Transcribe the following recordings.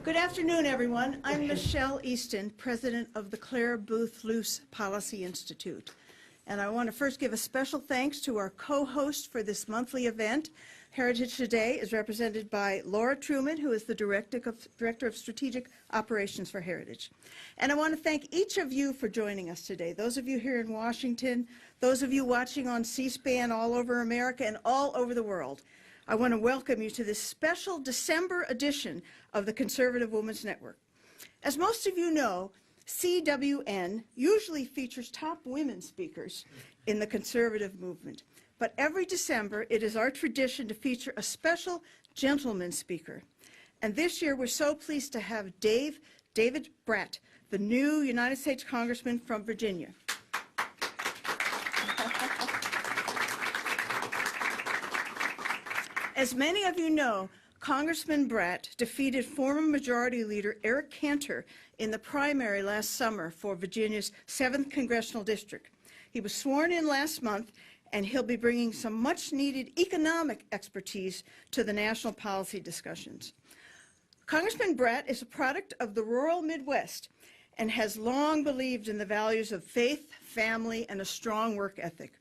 Good afternoon, everyone. I'm Michelle Easton, president of the Claire Booth Luce Policy Institute. And I want to first give a special thanks to our co-host for this monthly event. Heritage Today is represented by Laura Truman, who is the Director of Strategic Operations for Heritage. And I want to thank each of you for joining us today. Those of you here in Washington, those of you watching on C-SPAN all over America and all over the world. I want to welcome you to this special December edition of the Conservative Women's Network. As most of you know, CWN usually features top women speakers in the conservative movement. But every December, it is our tradition to feature a special gentleman speaker. And this year, we're so pleased to have David Brat, the new United States Congressman from Virginia. As many of you know, Congressman Brat defeated former Majority Leader Eric Cantor in the primary last summer for Virginia's 7th Congressional District. He was sworn in last month, and he'll be bringing some much-needed economic expertise to the national policy discussions. Congressman Brat is a product of the rural Midwest and has long believed in the values of faith, family, and a strong work ethic.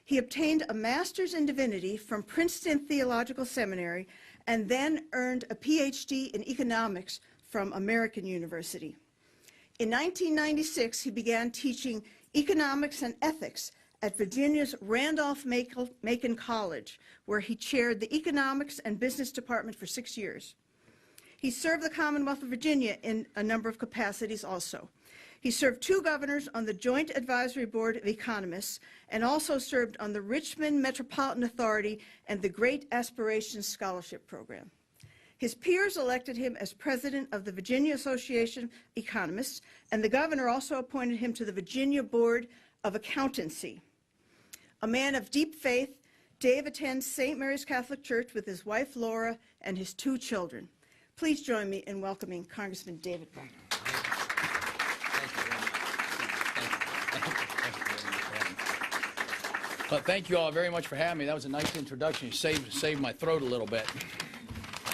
He obtained a master's in divinity from Princeton Theological Seminary and then earned a PhD in economics from American University. In 1996, he began teaching economics and ethics at Virginia's Randolph-Macon College, where he chaired the economics and business department for 6 years. He served the Commonwealth of Virginia in a number of capacities also. He served 2 governors on the Joint Advisory Board of Economists and also served on the Richmond Metropolitan Authority and the Great Aspirations Scholarship Program. His peers elected him as president of the Virginia Association of Economists, and the governor also appointed him to the Virginia Board of Accountancy. A man of deep faith, Dave attends St. Mary's Catholic Church with his wife Laura and his 2 children. Please join me in welcoming Congressman David Brat. Well, thank you all very much for having me. That was a nice introduction. You saved my throat a little bit.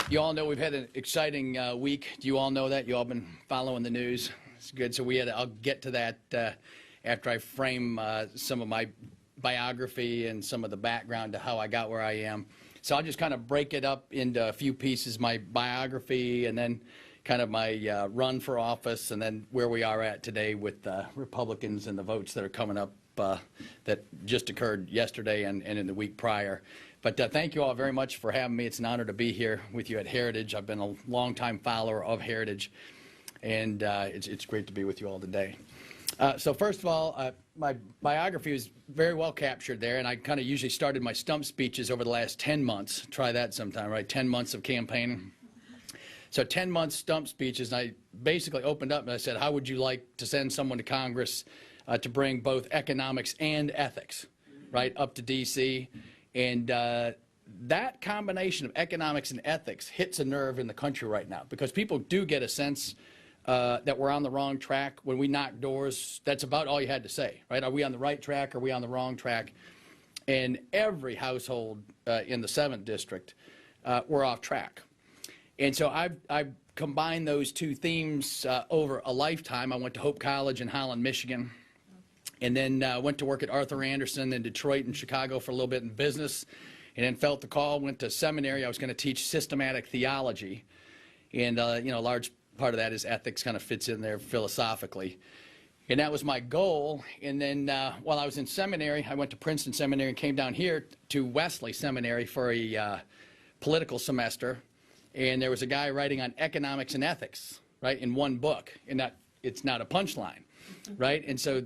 You all know we've had an exciting week. Do you all know that? You all been following the news? It's good. So I'll get to that after I frame some of my biography and some of the background to how I got where I am. So I'll just kind of break it up into a few pieces, my biography and then kind of my run for office and then where we are at today with Republicans and the votes that are coming up that just occurred yesterday and in the week prior. But thank you all very much for having me. It's an honor to be here with you at Heritage. I've been a longtime follower of Heritage, and it's great to be with you all today. So first of all, my biography is very well captured there, and I kind of usually started my stump speeches over the last 10 months. Try that sometime, right? 10 months of campaigning. So 10 months stump speeches, and I basically opened up and I said, how would you like to send someone to Congress to bring both economics and ethics, right, up to D.C.? And that combination of economics and ethics hits a nerve in the country right now because people do get a sense that we're on the wrong track. When we knock doors, that's about all you had to say, right? Are we on the right track? Are we on the wrong track? And every household in the 7th District, we're off track. And so I've combined those 2 themes over a lifetime. I went to Hope College in Holland, Michigan, and then went to work at Arthur Anderson in Detroit and Chicago for a little bit in business, and then felt the call, went to seminary. I was going to teach systematic theology, and you know, a large part of that is ethics, kind of fits in there philosophically. And that was my goal. And then while I was in seminary, I went to Princeton Seminary and came down here to Wesley Seminary for a political semester. And there was a guy writing on economics and ethics, right, in one book. And that it's not a punchline, right? And so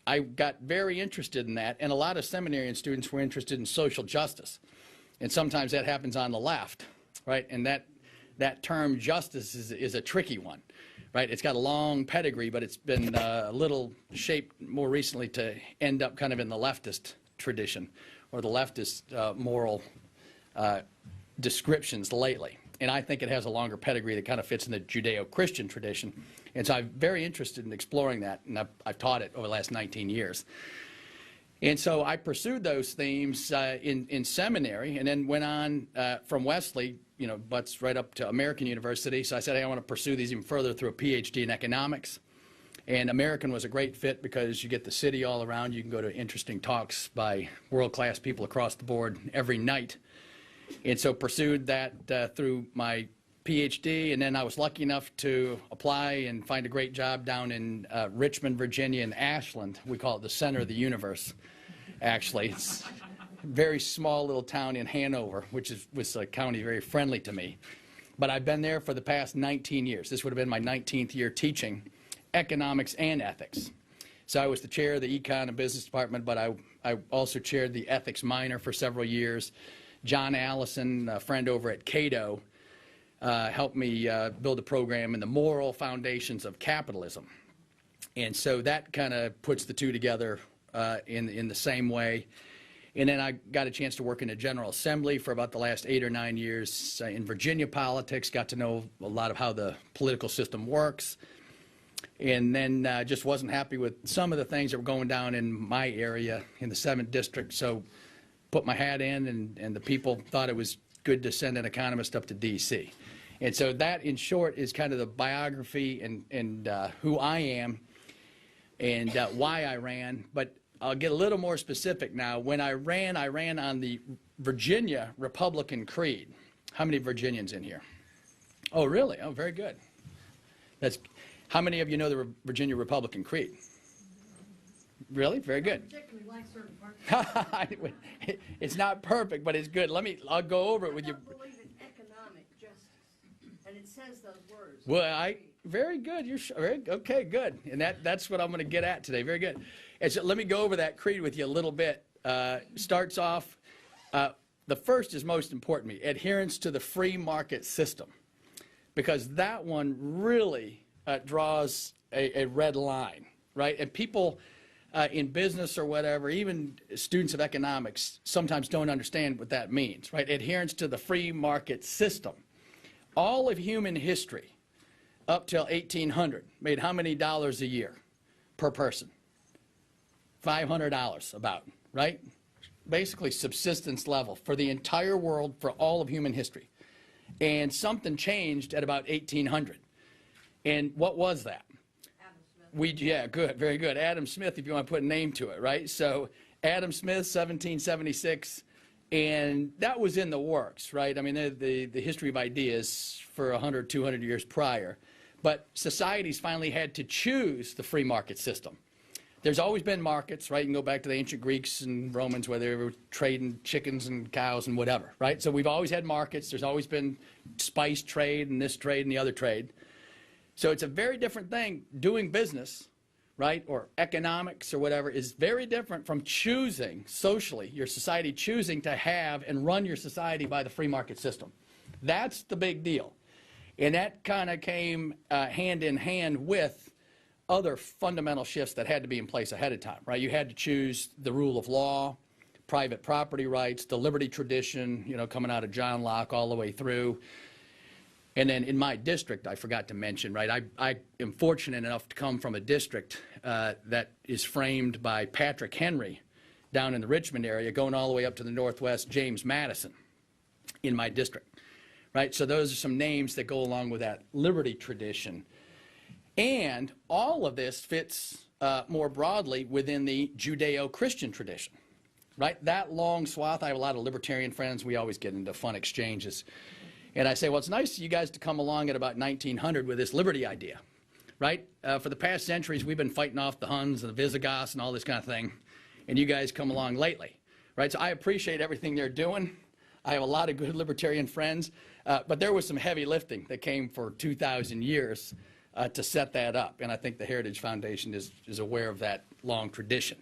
I got very interested in that. And a lot of seminarian students were interested in social justice. And sometimes that happens on the left, right? And that term justice is a tricky one, right? It's got a long pedigree, but it's been a little shaped more recently to end up kind of in the leftist tradition or the leftist moral descriptions lately. And I think it has a longer pedigree that kind of fits in the Judeo-Christian tradition. And so I'm very interested in exploring that, and I've taught it over the last 19 years. And so I pursued those themes in seminary, and then went on from Wesley, butts right up to American University. So I said, hey, I want to pursue these even further through a PhD in economics. And American was a great fit because you get the city all around. You can go to interesting talks by world-class people across the board every night. And so pursued that through my PhD, and then I was lucky enough to apply and find a great job down in Richmond, Virginia, in Ashland. We call it the center of the universe, actually. It's a very small little town in Hanover, which was a county very friendly to me. But I've been there for the past 19 years. This would have been my 19th year teaching economics and ethics. So I was the chair of the econ and business department, but I also chaired the ethics minor for several years. John Allison, a friend over at Cato, helped me build a program in the moral foundations of capitalism. And so that kind of puts the two together in the same way. And then I got a chance to work in the General Assembly for about the last 8 or 9 years in Virginia politics, got to know a lot of how the political system works. And then just wasn't happy with some of the things that were going down in my area in the 7th District. So put my hat in, and the people thought it was good to send an economist up to D.C. And so that, in short, is kind of the biography and who I am and why I ran. But I'll get a little more specific now. When I ran on the Virginia Republican Creed. How many Virginians in here? Oh, really? Oh, very good. How many of you know the Virginia Republican Creed? Really? Very good. Particularly like certain parts. It's not perfect, but it's good. I'll go over it with you. I don't believe in economic justice, and it says those words. Well, very good. You're okay. Good, and that's what I'm going to get at today. Very good. And so let me go over that creed with you a little bit. Starts off. The first is most important to me: adherence to the free market system, because that one really draws a red line, right? And people in business or whatever, even students of economics, sometimes don't understand what that means, right? Adherence to the free market system. All of human history up till 1800 made how many dollars a year per person? $500 about, right? Basically subsistence level for the entire world for all of human history. And something changed at about 1800. And what was that? Yeah, good, very good. Adam Smith, if you want to put a name to it, right? So Adam Smith, 1776, and that was in the works, right? I mean, the history of ideas for 100, 200 years prior. But societies finally had to choose the free market system. There's always been markets, right? You can go back to the ancient Greeks and Romans where they were trading chickens and cows and whatever, right? So we've always had markets. There's always been spice trade and this trade and the other trade. So it's a very different thing. Doing business, right, or economics or whatever is very different from choosing socially, your society choosing to have and run your society by the free market system. That's the big deal. And that kind of came hand in hand with other fundamental shifts that had to be in place ahead of time, right? You had to choose the rule of law, private property rights, the liberty tradition, coming out of John Locke all the way through. And then in my district, I forgot to mention, right, I am fortunate enough to come from a district that is framed by Patrick Henry down in the Richmond area, going all the way up to the northwest, James Madison in my district, right? So those are some names that go along with that liberty tradition. And all of this fits more broadly within the Judeo-Christian tradition, right? That long swath, I have a lot of libertarian friends. We always get into fun exchanges. And I say, well, it's nice of you guys to come along at about 1900 with this liberty idea, right? For the past centuries, we've been fighting off the Huns and the Visigoths and all this kind of thing, and you guys come along lately, right? So I appreciate everything they're doing. I have a lot of good libertarian friends, but there was some heavy lifting that came for 2,000 years to set that up, and I think the Heritage Foundation is aware of that long tradition.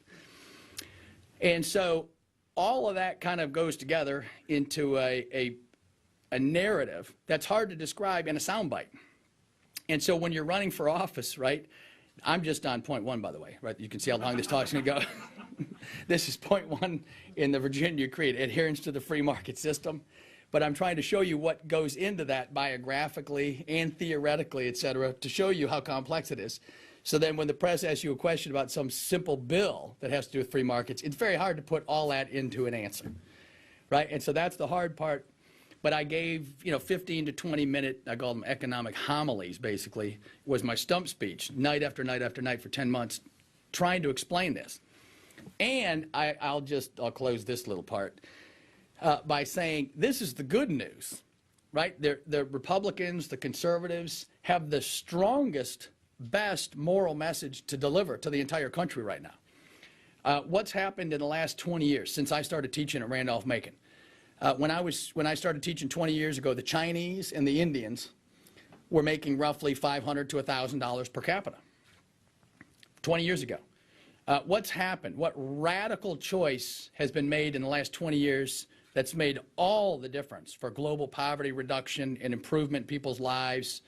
And so all of that kind of goes together into a narrative that's hard to describe in a soundbite. And so when you're running for office, right, I'm just on point one, by the way, right? You can see how long this talk's going to go. This is point one in the Virginia Creed, adherence to the free market system. But I'm trying to show you what goes into that biographically and theoretically, et cetera, to show you how complex it is. So then when the press asks you a question about some simple bill that has to do with free markets, it's very hard to put all that into an answer, right? And so that's the hard part. But I gave, 15 to 20 minute, I call them economic homilies, basically, was my stump speech, night after night after night for 10 months, trying to explain this. And I'll close this little part by saying this is the good news, right? The Republicans, the conservatives have the strongest, best moral message to deliver to the entire country right now. What's happened in the last 20 years since I started teaching at Randolph-Macon? When I started teaching 20 years ago, the Chinese and the Indians were making roughly $500 to $1,000 per capita. 20 years ago. What's happened? What radical choice has been made in the last 20 years that's made all the difference for global poverty reduction and improvement in people's lives?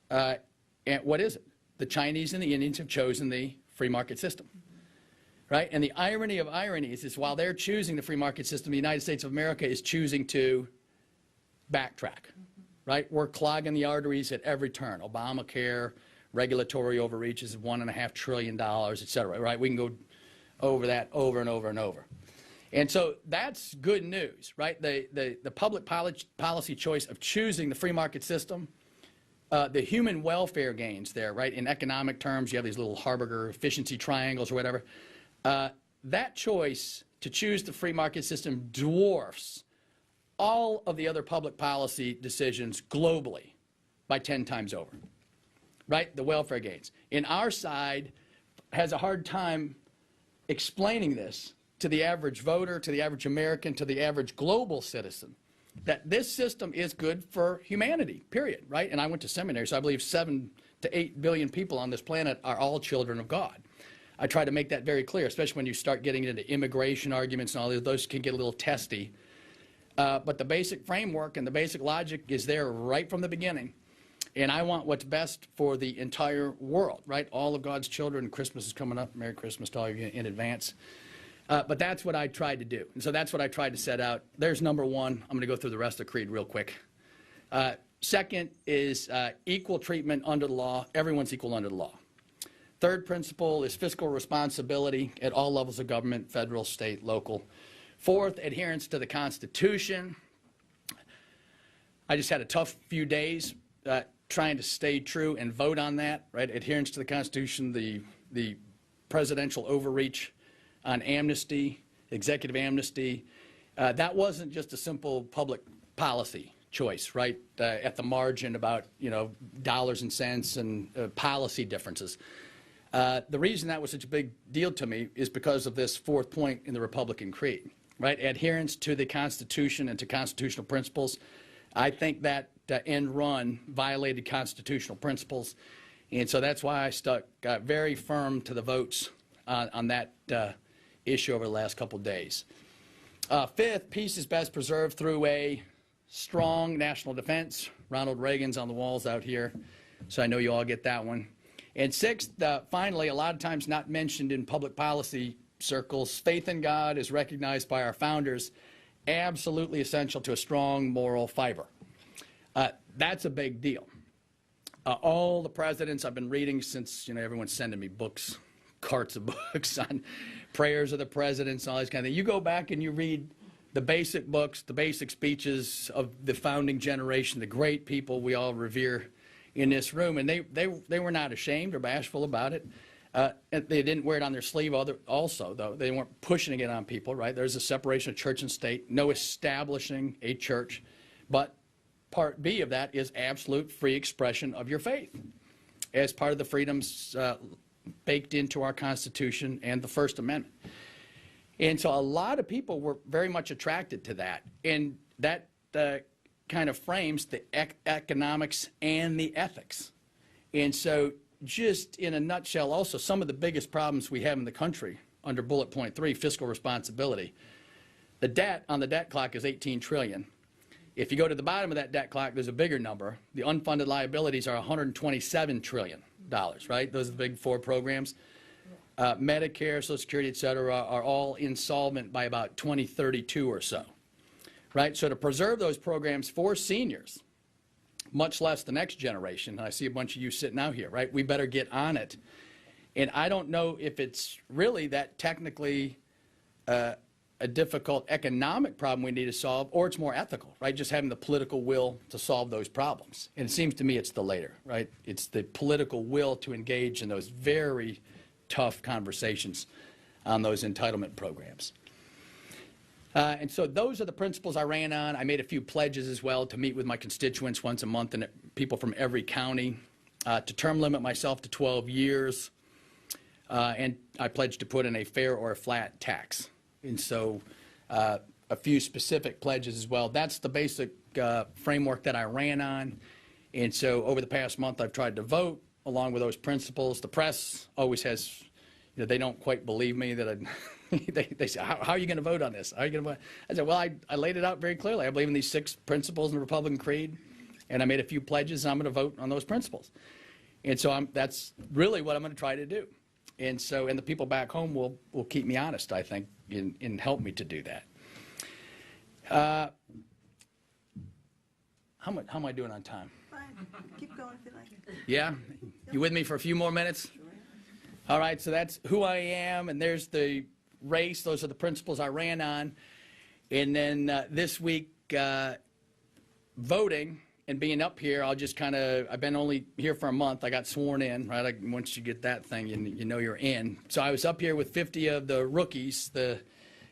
And what is it? The Chinese and the Indians have chosen the free market system. Right? And the irony of ironies is while they're choosing the free market system, the United States of America is choosing to backtrack. Right? We're clogging the arteries at every turn. Obamacare, regulatory overreaches of $1.5 trillion, et cetera. Right? We can go over that over and over and over. And so that's good news, right? The public policy choice of choosing the free market system, the human welfare gains there, right? In economic terms, you have these little Harburger efficiency triangles or whatever. That choice to choose the free market system dwarfs all of the other public policy decisions globally by 10 times over, right? The welfare gains. And our side has a hard time explaining this to the average voter, to the average American, to the average global citizen, that this system is good for humanity, period, right? And I went to seminary, so I believe 7 to 8 billion people on this planet are all children of God. I try to make that very clear, especially when you start getting into immigration arguments and all those can get a little testy. But the basic framework and the basic logic is there right from the beginning. And I want what's best for the entire world, right? All of God's children. Christmas is coming up. Merry Christmas to all of you in advance. But that's what I tried to do. And so that's what I tried to set out. There's number one. I'm going to go through the rest of the creed real quick. Second is equal treatment under the law. Everyone's equal under the law. Third principle is fiscal responsibility at all levels of government, federal, state, local. Fourth, adherence to the Constitution. I just had a tough few days trying to stay true and vote on that, right? Adherence to the Constitution, the presidential overreach on amnesty, executive amnesty. That wasn't just a simple public policy choice, right, at the margin about, dollars and cents and policy differences. The reason that was such a big deal to me is because of this fourth point in the Republican creed, right? Adherence to the Constitution and to constitutional principles. I think that end run violated constitutional principles, and so that's why I stuck very firm to the votes on that issue over the last couple of days. Fifth, peace is best preserved through a strong national defense. Ronald Reagan's on the walls out here, so I know you all get that one. And sixth, finally, a lot of times not mentioned in public policy circles, faith in God is recognized by our founders, absolutely essential to a strong moral fiber. That's a big deal. All the presidents I've been reading since, everyone's sending me books, carts of books on prayers of the presidents and all this kind of thing. You go back and you read the basic books, the basic speeches of the founding generation, the great people we all revere in this room, and they were not ashamed or bashful about it. They didn't wear it on their sleeve also, though. They weren't pushing it on people, right? There's a separation of church and state, no establishing a church. But part B of that is absolute free expression of your faith as part of the freedoms baked into our Constitution and the First Amendment. And so a lot of people were very much attracted to that. And that kind of frames the economics and the ethics. And so just in a nutshell, also, some of the biggest problems we have in the country under bullet point 3, fiscal responsibility. The debt on the debt clock is $18 trillion. If you go to the bottom of that debt clock, there's a bigger number. The unfunded liabilities are $127 trillion, right? Those are the big four programs. Medicare, Social Security, et cetera, are all insolvent by about 2032 or so, right? So to preserve those programs for seniors, much less the next generation, and I see a bunch of you sitting out here, right? We better get on it And I don't know if it's really that technically a difficult economic problem we need to solve, or it's more ethical, right? Just having the political will to solve those problems. And it seems to me it's the later, right? It's the political will to engage in those very tough conversations on those entitlement programs. And so those are the principles I ran on. I made a few pledges as well to meet with my constituents once a month and people from every county, to term limit myself to 12 years. And I pledged to put in a fair or a flat tax. And so a few specific pledges as well. That's the basic framework that I ran on. And so over the past month, I've tried to vote along with those principles. The press always has, they don't quite believe me that they say, how are you going to vote on this? How are you going to vote? I said, well, I laid it out very clearly. I believe in these 6 principles in the Republican Creed, and I made a few pledges, and I'm going to vote on those principles. And so that's really what I'm going to try to do. And so, and the people back home will keep me honest, I think, and help me to do that. How am I doing on time? Fine. Keep going if you like. Yeah? You with me for a few more minutes? All right, so that's who I am, and there's the race. Those are the principles I ran on. And then this week, voting and being up here, I'll just kind of, I've been only here for a month. I got sworn in, right? Once you get that thing, you know you're in. So I was up here with 50 of the rookies, the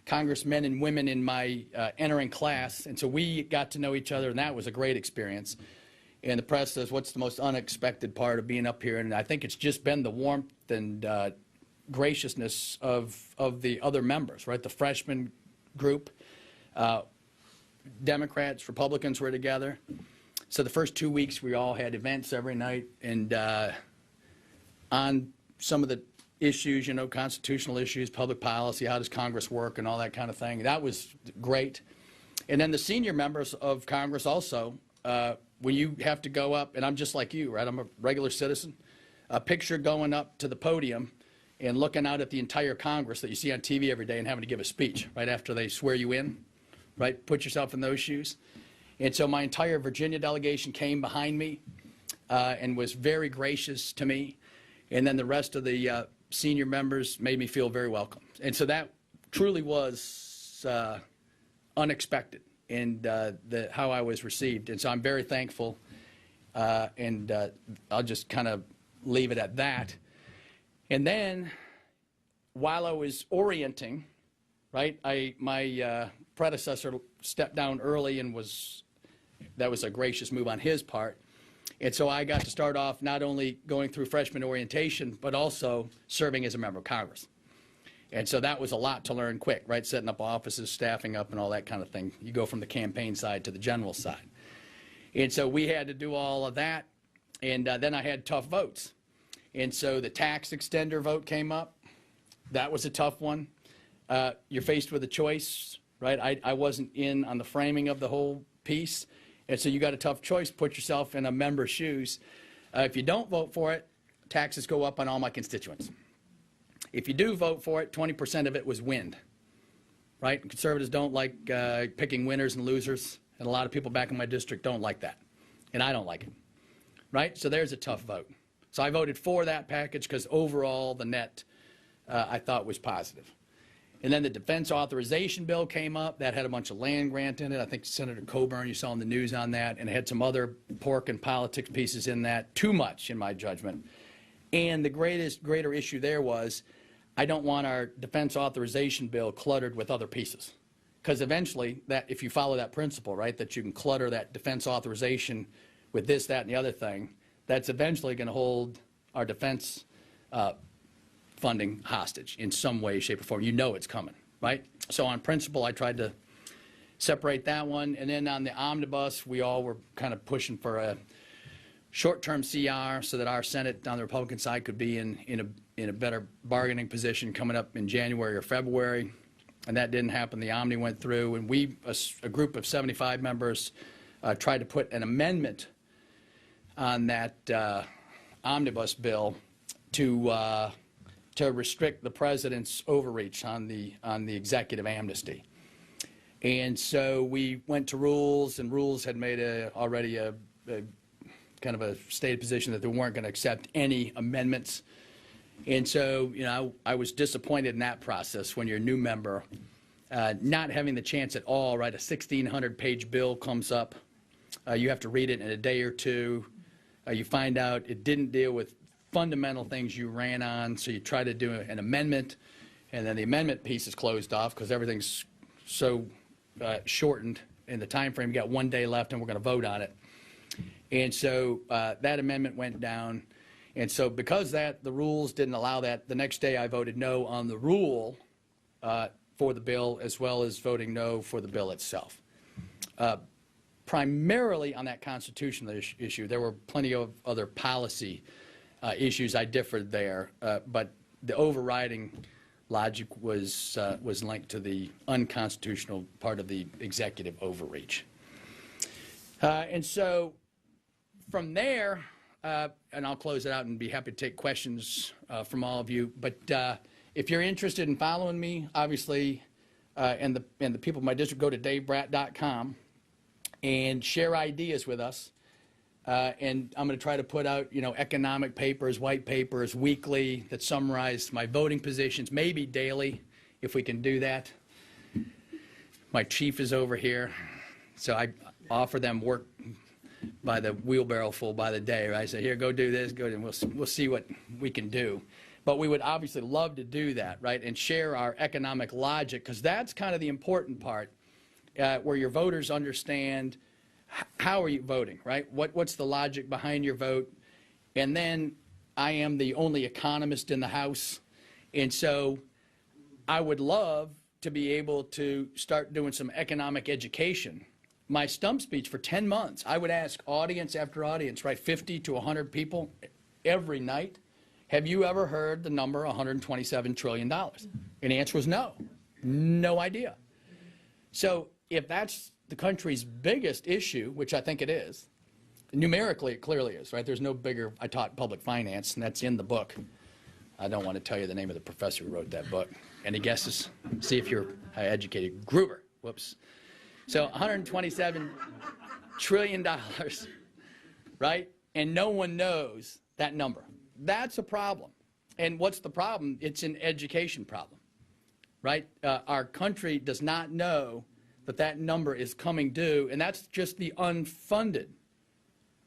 congressmen and women in my entering class. And so we got to know each other, and that was a great experience. And the press says, what's the most unexpected part of being up here? And I think it's just been the warmth and graciousness of the other members, right? The freshman group, Democrats, Republicans were together. So the first 2 weeks, we all had events every night, and on some of the issues, constitutional issues, public policy, how does Congress work, and all that kind of thing. That was great. And then the senior members of Congress also, when you have to go up, and I'm just like you, right? I'm a regular citizen. A picture going up to the podium and looking out at the entire Congress that you see on TV every day and having to give a speech right after they swear you in, right? Put yourself in those shoes. And so my entire Virginia delegation came behind me and was very gracious to me. And then the rest of the senior members made me feel very welcome. And so that truly was unexpected, and how I was received. And so I'm very thankful, and I'll just kind of leave it at that. And then while I was orienting, right, my predecessor stepped down early, and that was a gracious move on his part. And so I got to start off not only going through freshman orientation, but also serving as a member of Congress. And so that was a lot to learn quick, right? Setting up offices, staffing up, and all that kind of thing. You go from the campaign side to the general side. And so we had to do all of that. And then I had tough votes. And so the tax extender vote came up. That was a tough one. You're faced with a choice, right? I wasn't in on the framing of the whole piece. And so you got a tough choice. Put yourself in a member's shoes. If you don't vote for it, taxes go up on all my constituents. If you do vote for it, 20% of it was wind, right? Conservatives don't like picking winners and losers, and a lot of people back in my district don't like that, and I don't like it, right? So there's a tough vote. So I voted for that package because overall the net I thought was positive. And then the defense authorization bill came up. That had a bunch of land grant in it. I think Senator Coburn, you saw in the news on that, and it had some other pork and politics pieces in that. Too much, in my judgment. And the greater issue there was, I don't want our defense authorization bill cluttered with other pieces. Because eventually, if you follow that principle, right, that you can clutter that defense authorization with this, that, and the other thing, that's eventually going to hold our defense funding hostage in some way, shape, or form. You know it's coming, right? So on principle, I tried to separate that one. And then on the omnibus, we all were kind of pushing for a short-term CR so that our Senate on the Republican side could be in a better bargaining position coming up in January or February. And that didn't happen. The Omni went through, and we, a group of 75 members, tried to put an amendment on that omnibus bill to restrict the president's overreach on the executive amnesty. And so we went to rules, and rules had made already a kind of a stated position that they weren't going to accept any amendments. And so, I was disappointed in that process when you're a new member, not having the chance at all, right? A 1,600-page bill comes up. You have to read it in a day or two. You find out it didn't deal with fundamental things you ran on, so you try to do an amendment, and then the amendment piece is closed off because everything's so shortened in the time frame. You got 1 day left, and we're going to vote on it. And so that amendment went down. And so because the rules didn't allow that, the next day I voted no on the rule for the bill, as well as voting no for the bill itself. Primarily on that constitutional issue. There were plenty of other policy issues I differed there, but the overriding logic was linked to the unconstitutional part of the executive overreach. And so from there, and I'll close it out and be happy to take questions from all of you, but if you're interested in following me, obviously, and the people in my district, go to davebrat.com and share ideas with us. And I'm going to try to put out, economic papers, white papers, weekly that summarize my voting positions, maybe daily, if we can do that. My chief is over here, so I offer them work by the wheelbarrow full by the day. Right? I say, here, go do this, go, and we'll see what we can do. But we would obviously love to do that, right, and share our economic logic, because that's kind of the important part, where your voters understand how are you voting, right? What's the logic behind your vote? And then I am the only economist in the House, and so I would love to be able to start doing some economic education. My stump speech for 10 months, I would ask audience after audience, right, 50 to 100 people every night, have you ever heard the number $127 trillion? And the answer was no. No idea. So if that's the country's biggest issue, which I think it is, numerically it clearly is, right? There's no bigger, I taught public finance, and that's in the book. I don't want to tell you the name of the professor who wrote that book. Any guesses? See if you're educated. Gruber. Whoops. So $127 trillion, right? And no one knows that number. That's a problem. And what's the problem? It's an education problem, right? Our country does not know that number is coming due, and that's just the unfunded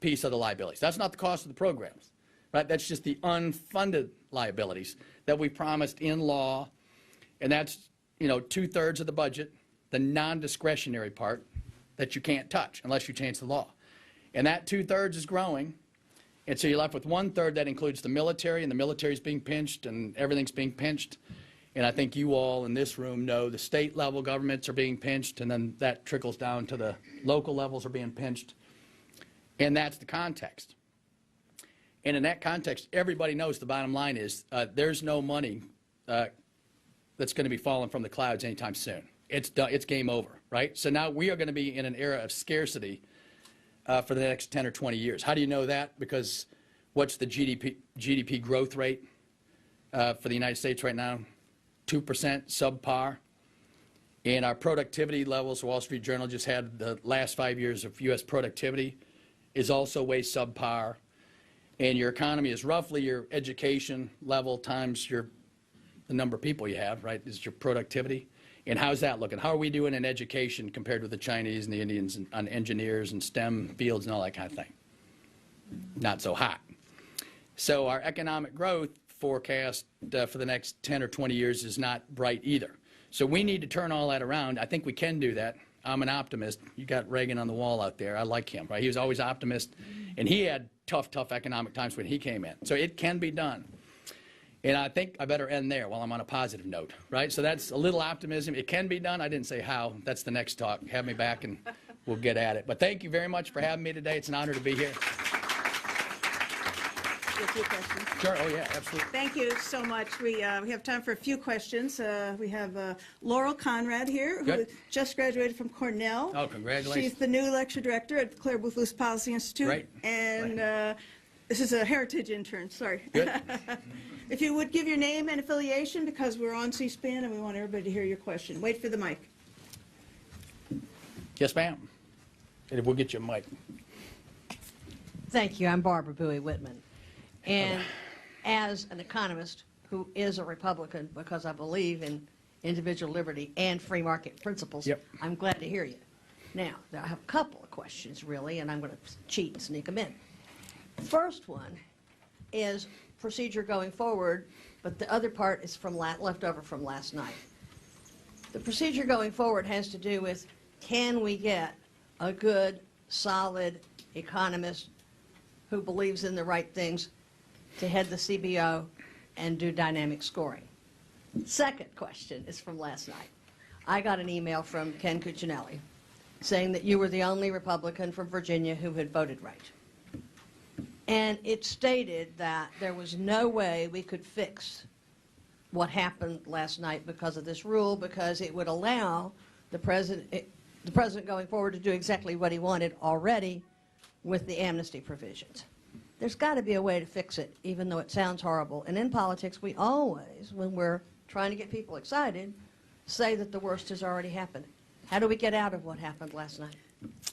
piece of the liabilities. That's not the cost of the programs, right? That's just the unfunded liabilities that we promised in law, and that's, 2/3 of the budget, the non-discretionary part that you can't touch unless you change the law. And that 2/3 is growing, and so you're left with 1/3 that includes the military, and the military is being pinched, and everything's being pinched. And I think you all in this room know the state level governments are being pinched, and then that trickles down to the local levels are being pinched. And that's the context. And in that context, everybody knows the bottom line is there's no money that's going to be falling from the clouds anytime soon. It's done. It's game over, right? So now we are going to be in an era of scarcity for the next 10 or 20 years. How do you know that? Because what's the GDP growth rate for the United States right now? 2%, subpar. And our productivity levels, Wall Street Journal just had the last 5 years of U.S. productivity, is also way subpar. And your economy is roughly your education level times the number of people you have, right, is your productivity. And how's that looking? How are we doing in education compared with the Chinese and the Indians and on engineers and STEM fields and all that kind of thing? Not so hot. So our economic growth forecast for the next 10 or 20 years is not bright either. So we need to turn all that around. I think we can do that. I'm an optimist. You got Reagan on the wall out there. I like him, right? He was always optimist, and he had tough economic times when he came in. So it can be done. And I think I better end there while I'm on a positive note, right? So that's a little optimism. It can be done. I didn't say how. That's the next talk. Have me back, and we'll get at it. But thank you very much for having me today. It's an honor to be here. A few questions. Sure. Oh, yeah, absolutely. Thank you so much. We have time for a few questions. We have Laurel Conrad here, who Good. just graduated from Cornell. Oh, congratulations. She's the new lecture director at the Claire Booth Luce Policy Institute. Great. And this is a heritage intern, sorry. Good. If you would give your name and affiliation, because we're on C-SPAN and we want everybody to hear your question. Wait for the mic. Yes, ma'am. And we'll get you a mic. Thank you. I'm Barbara Bowie Whitman. And as an economist who is a Republican because I believe in individual liberty and free market principles, Yep. I'm glad to hear you. Now, I have a couple of questions, really, and I'm going to cheat and sneak them in. First one is procedure going forward, but the other part is from left over from last night. The procedure going forward has to do with, can we get a good, solid economist who believes in the right things to head the CBO and do dynamic scoring? Second question is from last night. I got an email from Ken Cuccinelli saying that you were the only Republican from Virginia who had voted right. And it stated that there was no way we could fix what happened last night because of this rule, because it would allow the president going forward to do exactly what he wanted already with the amnesty provisions. There's got to be a way to fix it, even though it sounds horrible. And in politics, we always, when we're trying to get people excited, say that the worst has already happened. How do we get out of what happened last night?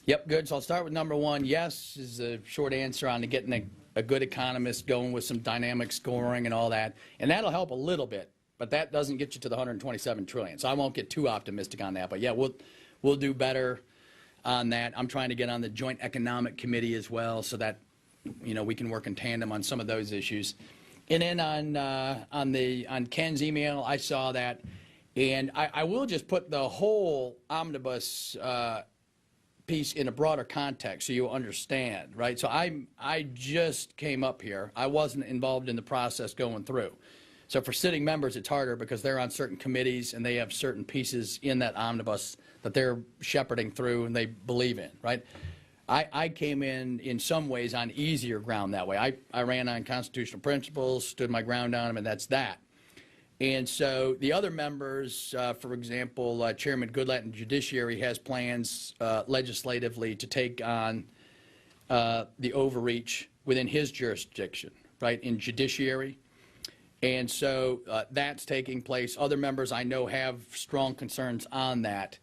Yep, good. So I'll start with number one. Yes is the short answer on getting a good economist going with some dynamic scoring and all that. And that'll help a little bit, but that doesn't get you to the 127 trillion. So I won't get too optimistic on that. But yeah, we'll do better on that. I'm trying to get on the Joint Economic Committee as well so that, you know, we can work in tandem on some of those issues. And then on Ken's email, I saw that. And I will just put the whole omnibus piece in a broader context so you understand, right? So I just came up here. I wasn't involved in the process going through. So for sitting members, it's harder because they're on certain committees and they have certain pieces in that omnibus that they're shepherding through and they believe in, right? I came in some ways on easier ground that way. I ran on constitutional principles, stood my ground on them, and that's that. And so the other members, for example, Chairman Goodlatte in Judiciary has plans legislatively to take on the overreach within his jurisdiction, right, in Judiciary. And so that's taking place. Other members I know have strong concerns on that.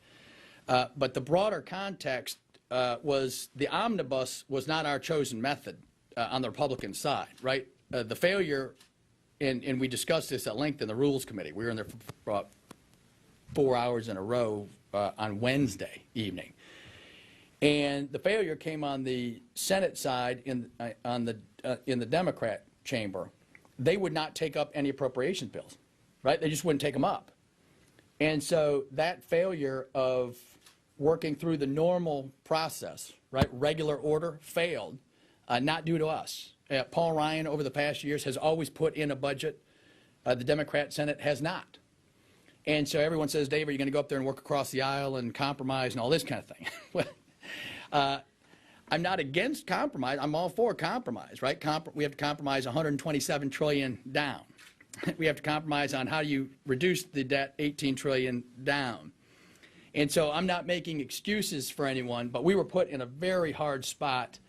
But the broader context was the omnibus was not our chosen method on the Republican side, right? The failure, and we discussed this at length in the Rules Committee. We were in there for about 4 hours in a row on Wednesday evening. And the failure came on the Senate side in the Democrat chamber. They would not take up any appropriations bills, right? They just wouldn't take them up. And so that failure of working through the normal process, right, regular order, failed, not due to us. Paul Ryan, over the past years, has always put in a budget. The Democrat Senate has not. And so everyone says, Dave, are you going to go up there and work across the aisle and compromise and all this kind of thing? Well, I'm not against compromise. I'm all for compromise, right? We have to compromise 127 trillion down. We have to compromise on how you reduce the debt 18 trillion down. And so I'm not making excuses for anyone, but we were put in a very hard spot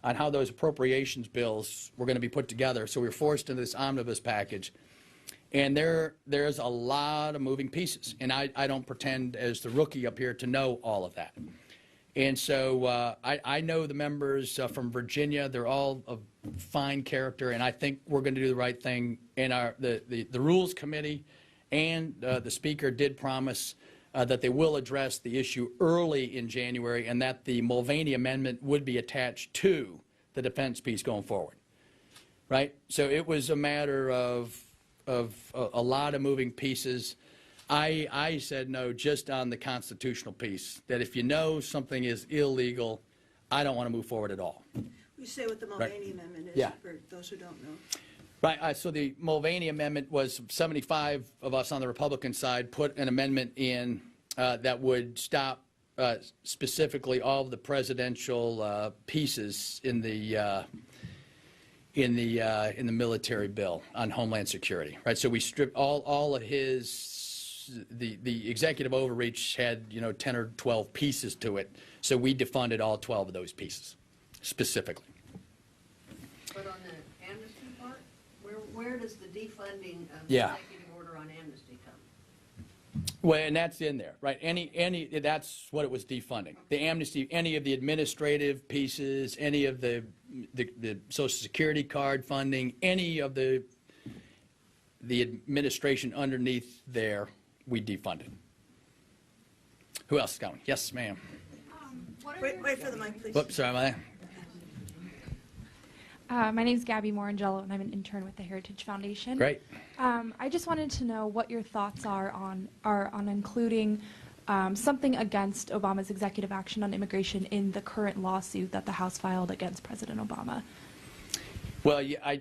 on how those appropriations bills were going to be put together. So we were forced into this omnibus package. And there's a lot of moving pieces. And I don't pretend as the rookie up here to know all of that. And so I know the members from Virginia. They're all of fine character, and I think we're going to do the right thing. And the Rules Committee and the Speaker did promise that they will address the issue early in January and that the Mulvaney Amendment would be attached to the defense piece going forward, right? So it was a matter of a lot of moving pieces. I said no just on the constitutional piece, that if you know something is illegal, I don't want to move forward at all. You say what the Mulvaney Amendment is, Yeah. for those who don't know. Right, so the Mulvaney Amendment was 75 of us on the Republican side put an amendment in that would stop specifically all of the presidential pieces in the military bill on Homeland Security, right? So we stripped all of the executive overreach had 10 or 12 pieces to it, so we defunded all 12 of those pieces specifically. But on the amnesty part, where does the defunding of Yeah. the executive order on amnesty come? Well, and that's in there, right? That's what it was defunding. The amnesty, any of the administrative pieces, any of the Social Security card funding, any of the the administration underneath there, we defunded. Who else is going? Yes, ma'am. Wait for the mic, please. Whoops, sorry about that. My name is Gabby Morangello, and I'm an intern with the Heritage Foundation. Great. I just wanted to know what your thoughts are on including something against Obama's executive action on immigration in the current lawsuit that the House filed against President Obama. Well, yeah,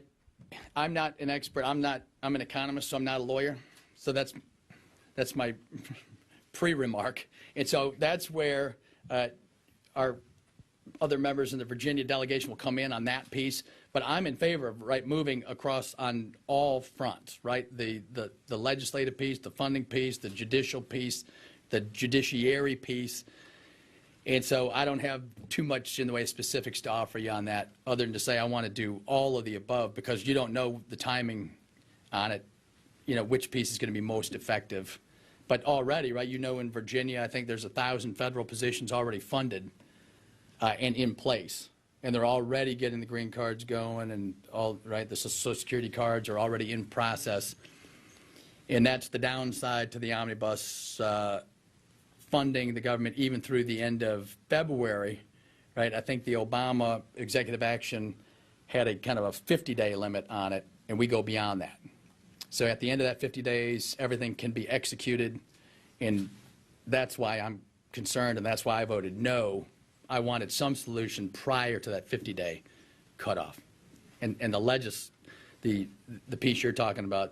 I'm not an expert. I'm an economist, so I'm not a lawyer. So that's my pre-remark. And so that's where our other members in the Virginia delegation will come in on that piece. But I'm in favor of moving across on all fronts, right? The legislative piece, the funding piece, the judicial piece, the judiciary piece. And so I don't have too much in the way of specifics to offer you on that, other than to say I want to do all of the above, because you don't know the timing on it, which piece is going to be most effective. But already, right, in Virginia, I think there's 1,000 federal positions already funded and in place. And they're already getting the green cards going, and the Social Security cards are already in process. And that's the downside to the omnibus funding the government even through the end of February, right? I think the Obama executive action had a kind of a 50-day limit on it, and we go beyond that. So at the end of that 50 days, everything can be executed, and that's why I'm concerned, and that's why I voted no. I wanted some solution prior to that 50-day cutoff. And the piece you're talking about,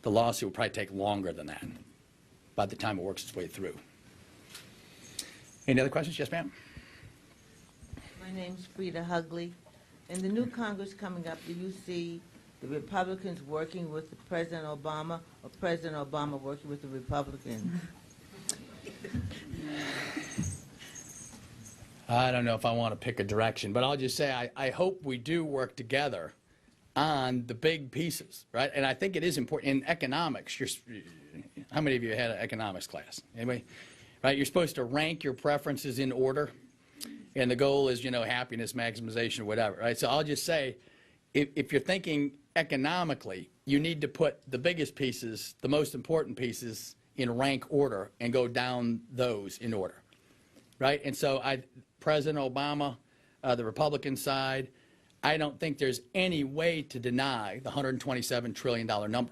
the lawsuit will probably take longer than that by the time it works its way through. Any other questions? Yes, ma'am. My name's Frida Hugley. In the new Congress coming up, do you see the Republicans working with President Obama or President Obama working with the Republicans? I don't know if I want to pick a direction, but I'll just say I hope we do work together on the big pieces, right? And I think it is important. In economics, how many of you had an economics class? Anybody? Right? You're supposed to rank your preferences in order, and the goal is, happiness, maximization, whatever, right? So I'll just say, if you're thinking economically, you need to put the biggest pieces, the most important pieces, in rank order and go down those in order, right? And so President Obama, the Republican side, I don't think there's any way to deny the $127 trillion number.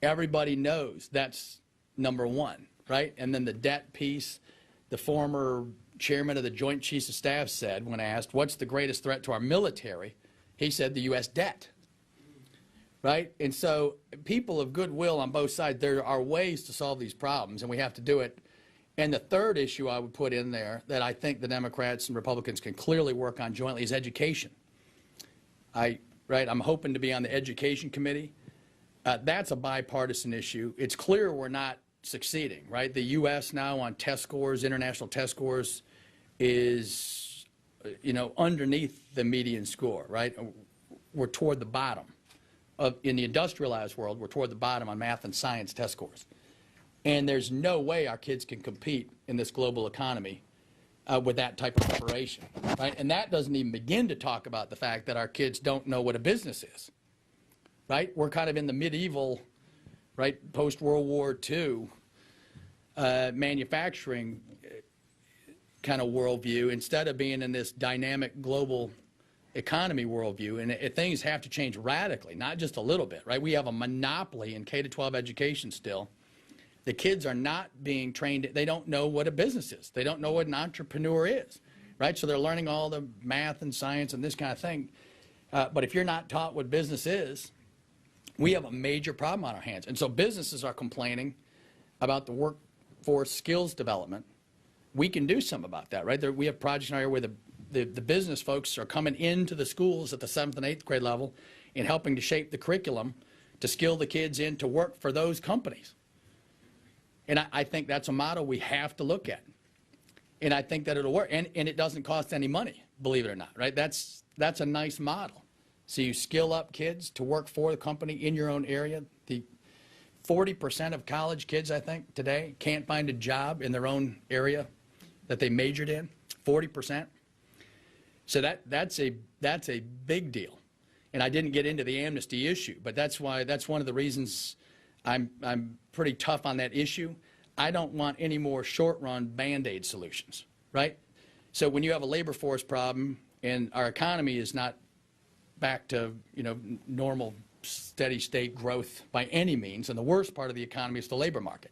Everybody knows that's number one, right? And then the debt piece, the former chairman of the Joint Chiefs of Staff said, when asked, what's the greatest threat to our military? He said the U.S. debt, right? And so people of goodwill on both sides, there are ways to solve these problems, and we have to do it. And the third issue I would put in there that I think the Democrats and Republicans can clearly work on jointly is education. I'm hoping to be on the Education Committee. That's a bipartisan issue. It's clear we're not succeeding, right? The U.S. now on test scores, international test scores, is, underneath the median score, right? We're toward the bottom. In the industrialized world, we're toward the bottom on math and science test scores. And there's no way our kids can compete in this global economy with that type of preparation, right? And that doesn't even begin to talk about the fact that our kids don't know what a business is, right? We're kind of in the medieval, right, post-World War II manufacturing kind of worldview instead of being in this dynamic global economy worldview. And things have to change radically, not just a little bit, right? We have a monopoly in K-12 education still. The kids are not being trained. They don't know what a business is. They don't know what an entrepreneur is, right? So they're learning all the math and science and this kind of thing. But if you're not taught what business is, we have a major problem on our hands. And so businesses are complaining about the workforce skills development. We can do something about that, right? We have projects in our area where the business folks are coming into the schools at the 7th and 8th grade level and helping to shape the curriculum to skill the kids in to work for those companies. And I think that's a model we have to look at. And I think that it'll work. And it doesn't cost any money, believe it or not, right? That's a nice model. So you skill up kids to work for the company in your own area. The 40% of college kids, I think, today can't find a job in their own area that they majored in, 40%. So that's a big deal. And I didn't get into the amnesty issue, but that's one of the reasons I'm pretty tough on that issue. I don't want any more short-run Band-Aid solutions, right? So when you have a labor force problem and our economy is not back to, normal steady state growth by any means, and the worst part of the economy is the labor market.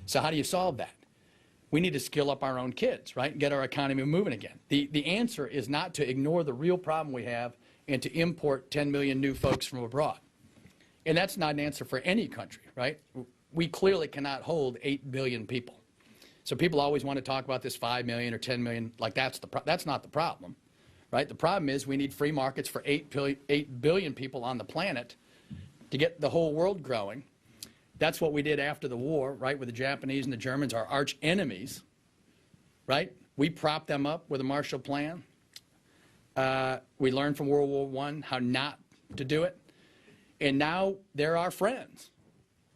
So how do you solve that? We need to skill up our own kids, right, and get our economy moving again. The answer is not to ignore the real problem we have and to import 10 million new folks from abroad. And that's not an answer for any country, right? We clearly cannot hold 8 billion people. So people always want to talk about this 5 million or 10 million, like that's not the problem, right? The problem is we need free markets for 8 billion people on the planet to get the whole world growing. That's what we did after the war, right, with the Japanese and the Germans, our arch enemies, right? We propped them up with a Marshall Plan. We learned from World War I how not to do it. And now they're our friends,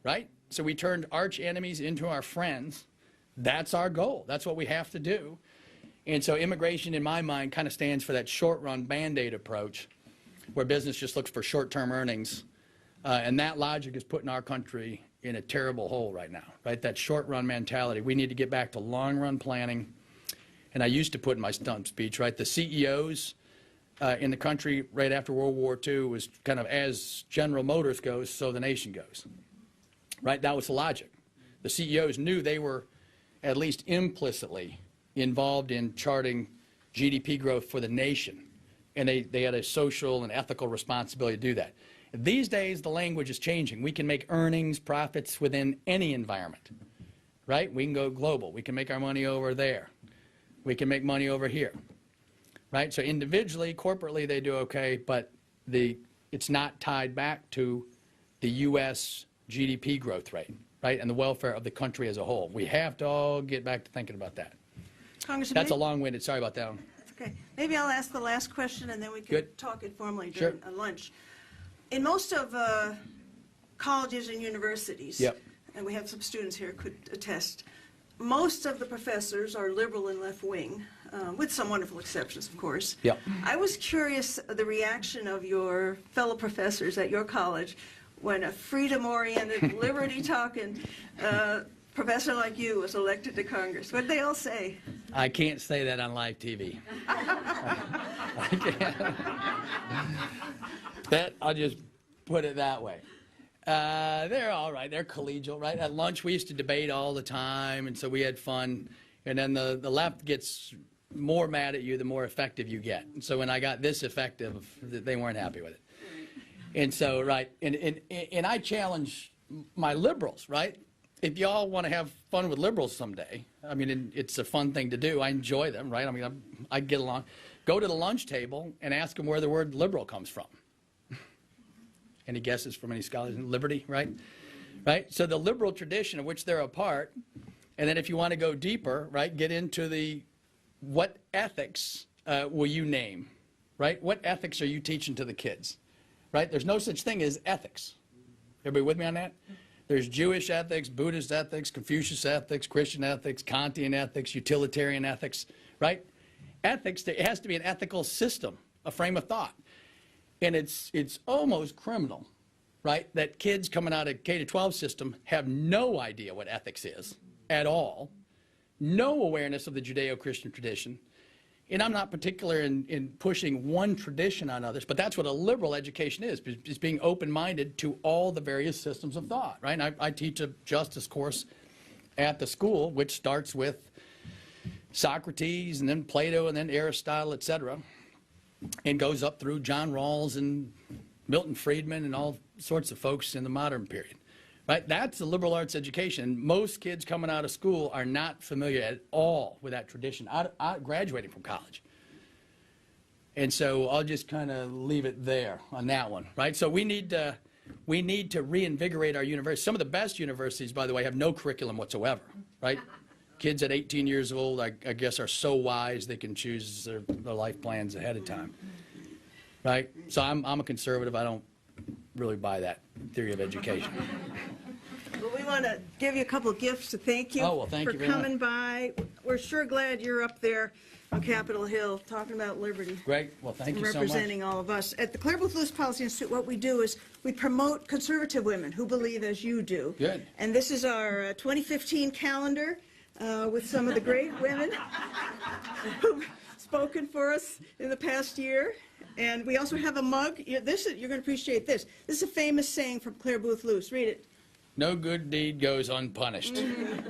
right? So we turned arch enemies into our friends. That's our goal. That's what we have to do. And so immigration, in my mind, kind of stands for that short-run Band-Aid approach where business just looks for short-term earnings. And that logic is putting our country in a terrible hole right now, right? That short-run mentality. We need to get back to long-run planning. And I used to put in my stump speech, right, the CEOs in the country right after World War II was kind of as General Motors goes, so the nation goes, right? That was the logic. The CEOs knew they were at least implicitly involved in charting GDP growth for the nation, and they had a social and ethical responsibility to do that. These days, the language is changing. We can make earnings, profits within any environment, right? We can go global. We can make our money over there. We can make money over here, right? So individually, corporately, they do okay, but it's not tied back to the U.S. GDP growth rate, right, and the welfare of the country as a whole. We have to all get back to thinking about that. Congressman, That's a long-winded, sorry about that one. That's okay. Maybe I'll ask the last question, and then we can Good. talk informally during lunch. In most of colleges and universities, Yep. and we have some students here could attest, most of the professors are liberal and left-wing, with some wonderful exceptions, of course. Yep. I was curious the reaction of your fellow professors at your college when a freedom-oriented, liberty-talking professor like you was elected to Congress. What did they all say? I can't say that on live TV. I can't. I'll just put it that way. They're all right. They're collegial, right? At lunch, we used to debate all the time, and so we had fun. And then the left gets more mad at you the more effective you get. And so when I got this effective, they weren't happy with it. And so, right, and I challenge my liberals, right? If y'all want to have fun with liberals someday, I mean, it's a fun thing to do. I enjoy them, right? I mean, I get along. Go to the lunch table and ask them where the word liberal comes from. Any guesses from any scholars? Liberty, right? Right? So the liberal tradition of which they're a part, and then if you want to go deeper, right, get into what ethics will you name, right? What ethics are you teaching to the kids, right? There's no such thing as ethics. Everybody with me on that? There's Jewish ethics, Buddhist ethics, Confucius ethics, Christian ethics, Kantian ethics, utilitarian ethics, right? Ethics, it has to be an ethical system, a frame of thought. And it's almost criminal, right, that kids coming out of K-12 system have no idea what ethics is at all, no awareness of the Judeo-Christian tradition. And I'm not particular in pushing one tradition on others, but that's what a liberal education is being open-minded to all the various systems of thought, right? And I teach a justice course at the school, which starts with Socrates and then Plato and then Aristotle, et cetera, and goes up through John Rawls and Milton Friedman and all sorts of folks in the modern period. Right? That's a liberal arts education. Most kids coming out of school are not familiar at all with that tradition, graduating from college. And so I'll just kind of leave it there on that one. Right? So we need to reinvigorate our universities. Some of the best universities, by the way, have no curriculum whatsoever. Right? Kids at 18 years old, I guess, are so wise they can choose their life plans ahead of time. Right? So I'm a conservative. I don't really buy that theory of education. Well, we want to give you a couple of gifts to thank you Oh, well, thank for you very much. coming by. We're sure glad you're up there on Capitol Hill talking about liberty. Greg, well, thank And you so much. representing all of us. At the Claire Booth Lewis Policy Institute, what we do is we promote conservative women who believe as you do. Good. And this is our 2015 calendar with some of the great women who've spoken for us in the past year. And we also have a mug. You're going to appreciate this. This is a famous saying from Claire Booth Lewis. Read it. No good deed goes unpunished.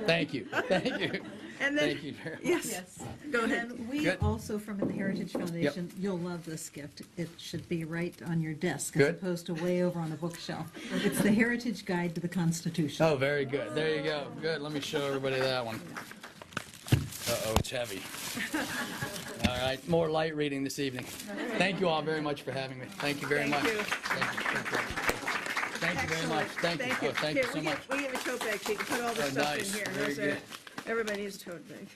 Thank you. Thank you. And then, Thank you very much. yes, go ahead. And we Good. also, from the Heritage Foundation, you'll love this gift. It should be right on your desk as Good. opposed to way over on a bookshelf. It's the Heritage Guide to the Constitution. Oh, very good. There you go. Good. Let me show everybody that one. Uh-oh, it's heavy. All right, more light reading this evening. Thank you all very much for having me. Thank you very Thank much. you. Thank you very much. Thank you. Oh, thank you Here, so much. We have a tote bag so you can put all this Oh, stuff nice. in here. Very How's that? good. Everybody needs a tote bag.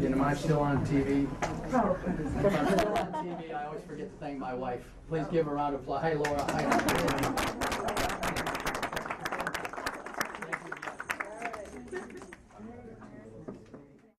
Am I still on TV? If I'm still on TV, I always forget to thank my wife. Please give her a round of applause. Hi, Laura. Hi.